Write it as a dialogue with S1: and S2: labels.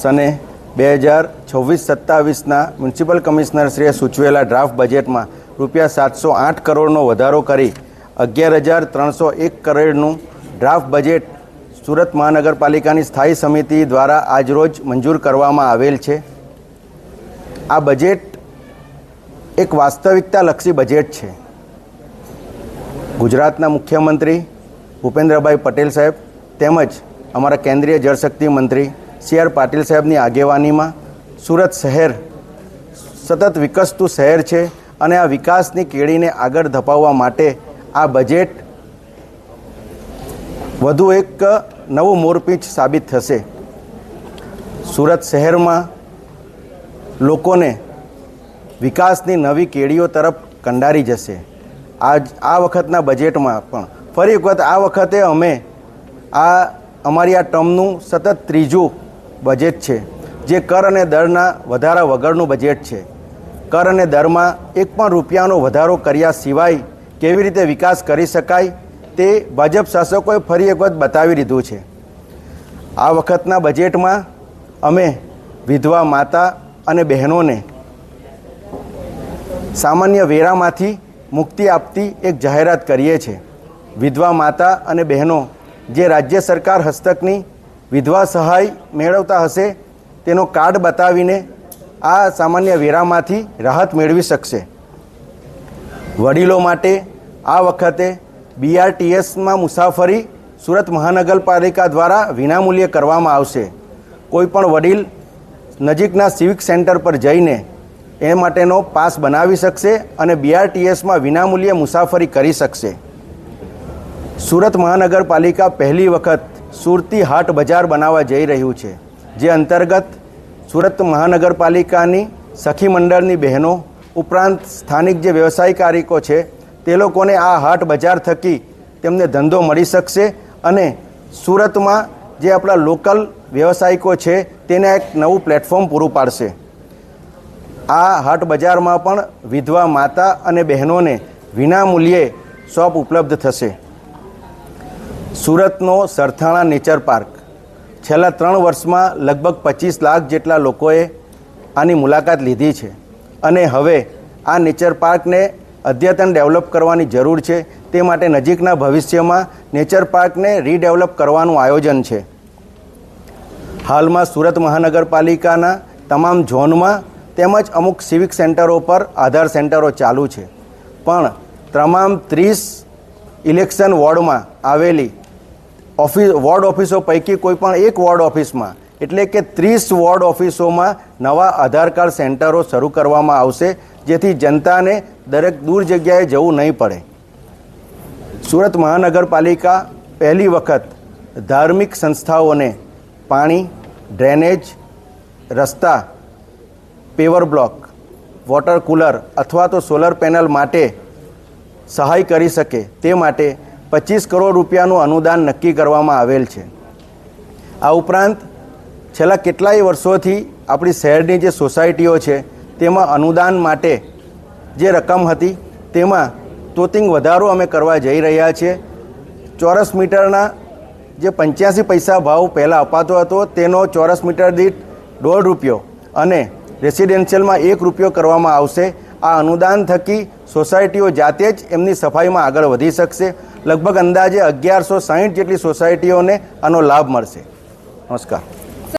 S1: સને 2026-27ના municipal કમિશનરશ્રીએ સૂચવેલા draft બજેટમાં ₹708 કરોડનો વધારો કરી 11,301 કરોડનું ડ્રાફ્ટ બજેટ સુરત મહાનગરપાલિકાની સ્થાયી સમિતિ દ્વારા આજરોજ મંજૂર કરવામાં આવેલ છે। આ બજેટ એક વાસ્તવિકતાલક્ષી બજેટ છે। ગુજરાતના મુખ્યમંત્રી ભૂપેન્દ્રભાઈ પટેલ સાહેબ તેમજ અમારા કેન્દ્રીય જળશક્તિ મંત્રી CR પાટીલ સાહેબની આગેવાનીમાં સુરત શહેર સતત વિકસતું શહેર છે અને આ વિકાસની કેળીને આગળ ધપાવવા માટે આ બજેટ વધુ એક નવું મોરપીંછ સાબિત થશે। સુરત શહેરમાં લોકોને વિકાસની નવી કેળીઓ તરફ કંડારી જશે। આ વખતના બજેટમાં પણ ફરી એક વખત આ વખતે અમે અમારી આ ટર્મનું સતત ત્રીજું બજેટ છે જે કર અને દરના વધારા વગરનું બજેટ છે। કર અને દરમાં એક પણ રૂપિયાનો વધારો કર્યા સિવાય કેવી રીતે વિકાસ કરી શકાય તે ભાજપ શાસકોએ ફરી એક વખત બતાવી દીધું છે। આ વખતના બજેટમાં અમે વિધવા માતા અને બહેનોને સામાન્ય વેરામાંથી મુક્તિ આપતી એક જાહેરાત કરીએ છીએ। વિધવા માતા અને બહેનો જે રાજ્ય સરકાર હસ્તકની વિધવા સહાય મેળવતા હશે તેનો કાર્ડ બતાવીને આ સામાન્ય વેરામાંથી રાહત મેળવી શકશે। વડીલો માટે આ વખતે BRTSમાં મુસાફરી સુરત મહાનગરપાલિકા દ્વારા વિનામૂલ્યે કરવામાં આવશે। કોઈપણ વડીલ નજીકના સિવિક સેન્ટર પર જઈને એ માટેનો પાસ બનાવી શકશે અને BRTSમાં વિનામૂલ્યે મુસાફરી કરી શકશે। સુરત મહાનગરપાલિકા પહેલી વખત સુરતી હાટ બજાર બનાવવા જઈ રહ્યું છે, જે અંતર્ગત સુરત મહાનગરપાલિકાની સખી મંડળની બહેનો ઉપરાંત સ્થાનિક જે વ્યવસાયકારીકો છે તે લોકોને આ હાટ બજાર થકી તેમને ધંધો મળી શકશે અને સુરતમાં જે આપણા લોકલ વ્યવસાયિકો છે તેને એક નવું પ્લેટફોર્મ પૂરું પાડશે। આ હાટ બજારમાં પણ વિધવા માતા અને બહેનોને વિનામૂલ્યે શોપ ઉપલબ્ધ થશે। સુરતનો સરથાણા નેચર પાર્ક છેલ્લા 3 વર્ષમાં લગભગ 25 લાખ જેટલા લોકોએ આની મુલાકાત લીધી છે અને હવે આ નેચર પાર્કને અદ્યતન ડેવલપ કરવાની જરૂર છે। તે માટે નજીકના ભવિષ્યમાં નેચર પાર્કને રીડેવલપ કરવાનું આયોજન છે। હાલમાં સુરત મહાનગરપાલિકાના તમામ ઝોનમાં તેમજ અમુક સિવિક સેન્ટરો પર આધાર સેન્ટરો ચાલુ છે, પણ તમામ 30 ઇલેક્શન વોર્ડમાં આવેલી વોર્ડ ઓફિસો પૈકી કોઈપણ એક વોર્ડ ઓફિસમાં એટલે કે 30 વોર્ડ ઓફિસોમાં નવા આધાર કાર્ડ સેન્ટરો શરૂ કરવામાં આવશે, જેથી જનતાને દરેક દૂર જગ્યાએ જવું નહીં પડે। સુરત મહાનગરપાલિકા પહેલી વખત ધાર્મિક સંસ્થાઓને પાણી, ડ્રેનેજ, રસ્તા, પેવર બ્લોક, વોટર કુલર અથવા તો સોલર પેનલ માટે સહાય કરી શકે તે માટે 25 કરોડ રૂપિયાનું અનુદાન નક્કી કરવામાં આવેલ છે। આ ઉપરાંત છેલ્લા કેટલાય વર્ષોથી આપણી શહેરની જે સોસાયટીઓ છે તેમાં અનુદાન માટે જે રકમ હતી તેમાં તોતિંગ વધારો અમે કરવા જઈ રહ્યા છીએ। ચોરસ મીટરના જે 85 પૈસા ભાવ પહેલાં અપાતો હતો તેનો ચોરસ મીટર દીઠ ₹1.5 અને રેસિડેન્શિયલમાં ₹1 કરવામાં આવશે। આ અનુદાન થકી સોસાયટીઓ જાતે જ એમની સફાઈમાં આગળ વધી શકશે। લગભગ અંદાજે 1160 જેટલી સોસાયટીઓને આનો લાભ મળશે। નમસ્કાર।